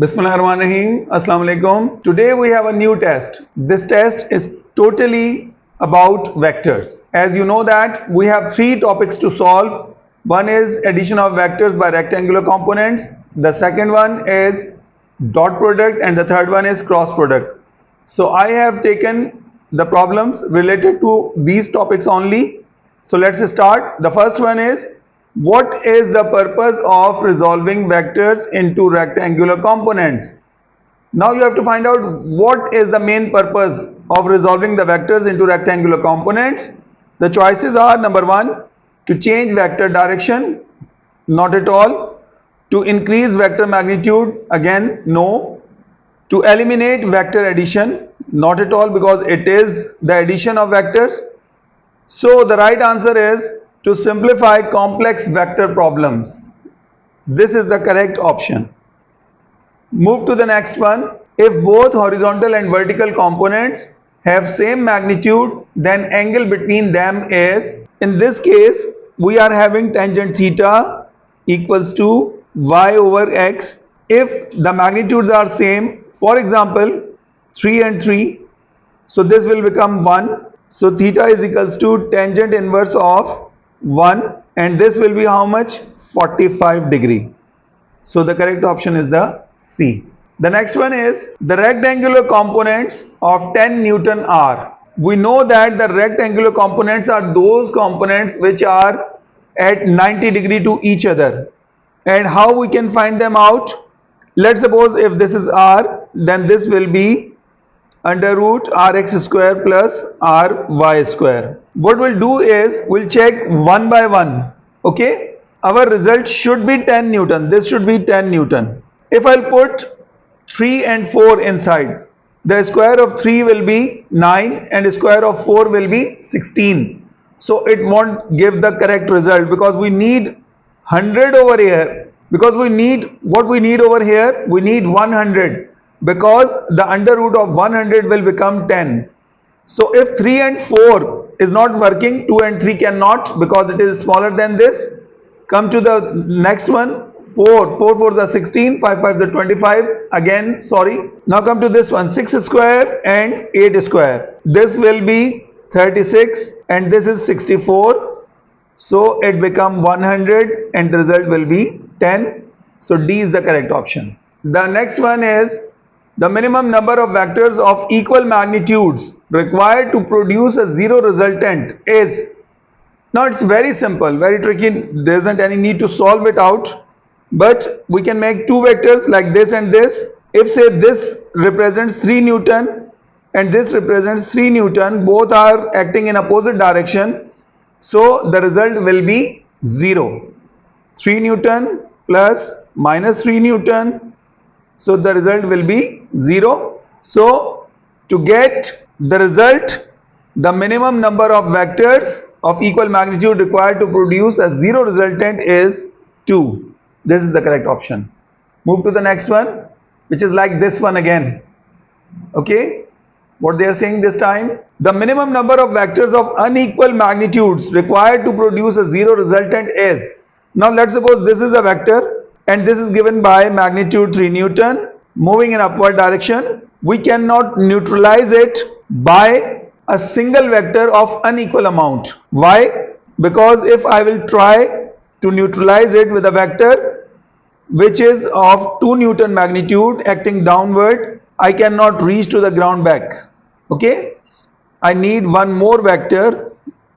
Bismillahirrahmanirrahim. Assalamu alaikum. Today we have a new test. This test is totally about vectors. As you know that we have three topics to solve. One is addition of vectors by rectangular components. The second one is dot product and the third one is cross product. So I have taken the problems related to these topics only. So let's start. The first one is, what is the purpose of resolving vectors into rectangular components? Now you have to find out what is the main purpose of resolving the vectors into rectangular components. The choices are: number one, to change vector direction, not at all. To increase vector magnitude, again no. To eliminate vector addition, not at all, because it is the addition of vectors. So the right answer is to simplify complex vector problems. This is the correct option. Move to the next one. If both horizontal and vertical components have same magnitude, then angle between them is, in this case we are having tangent theta equals to y over x. If the magnitudes are same, for example 3 and 3, so this will become 1. So theta is equals to tangent inverse of 1, and this will be how much? 45 degree. So the correct option is the C. The next one is, the rectangular components of 10 Newton are. We know that the rectangular components are those components which are at 90 degree to each other. And how we can find them out? Let's suppose if this is R, then this will be under root rx square plus ry square. What we'll do is we'll check one by one. Okay, our result should be 10 Newton. This should be 10 Newton. If I'll put 3 and 4 inside, the square of 3 will be 9 and the square of 4 will be 16. So it won't give the correct result, because we need 100 over here. Because we need, what we need over here, we need 100. Because the under root of 100 will become 10. So if 3 and 4 is not working, 2 and 3 cannot, because it is smaller than this. Come to the next one. 4 4s are 16, 5 5s are 25. Again, sorry. Now come to this one. 6 square and 8 square. This will be 36 and this is 64. So it become 100 and the result will be 10. So D is the correct option. The next one is, the minimum number of vectors of equal magnitudes required to produce a zero resultant is. Now it's very simple, very tricky. There isn't any need to solve it out, but we can make two vectors like this and this. If say this represents 3 Newton and this represents 3 Newton, both are acting in opposite direction, so the result will be 0. 3 Newton plus minus 3 Newton, so the result will be 0. So to get the result, the minimum number of vectors of equal magnitude required to produce a zero resultant is 2. This is the correct option. Move to the next one, which is like this one again. Okay, what they are saying this time, the minimum number of vectors of unequal magnitudes required to produce a zero resultant is. Now let's suppose this is a vector and this is given by magnitude 3 Newton moving in upward direction. We cannot neutralize it by a single vector of unequal amount. Why? Because if I will try to neutralize it with a vector which is of 2 Newton magnitude acting downward, I cannot reach to the ground back. Okay, I need one more vector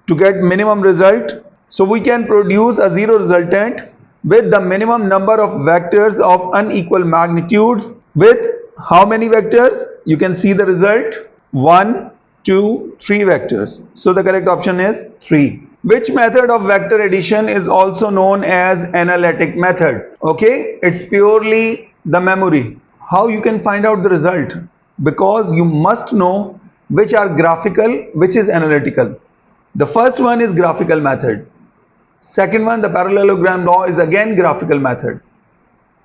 to get minimum result. So we can produce a zero resultant with the minimum number of vectors of unequal magnitudes. With how many vectors? You can see the result: 1, 2, 3 vectors. So the correct option is 3. Which method of vector addition is also known as analytic method? Okay, it's purely the memory. How you can find out the result? Because you must know which are graphical, which is analytical. The first one is graphical method. Second one, the parallelogram law, is again graphical method.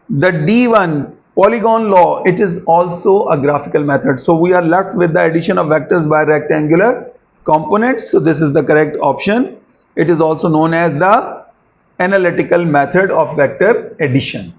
The D1, polygon law, it is also a graphical method. So we are left with the addition of vectors by rectangular components. So this is the correct option. It is also known as the analytical method of vector addition.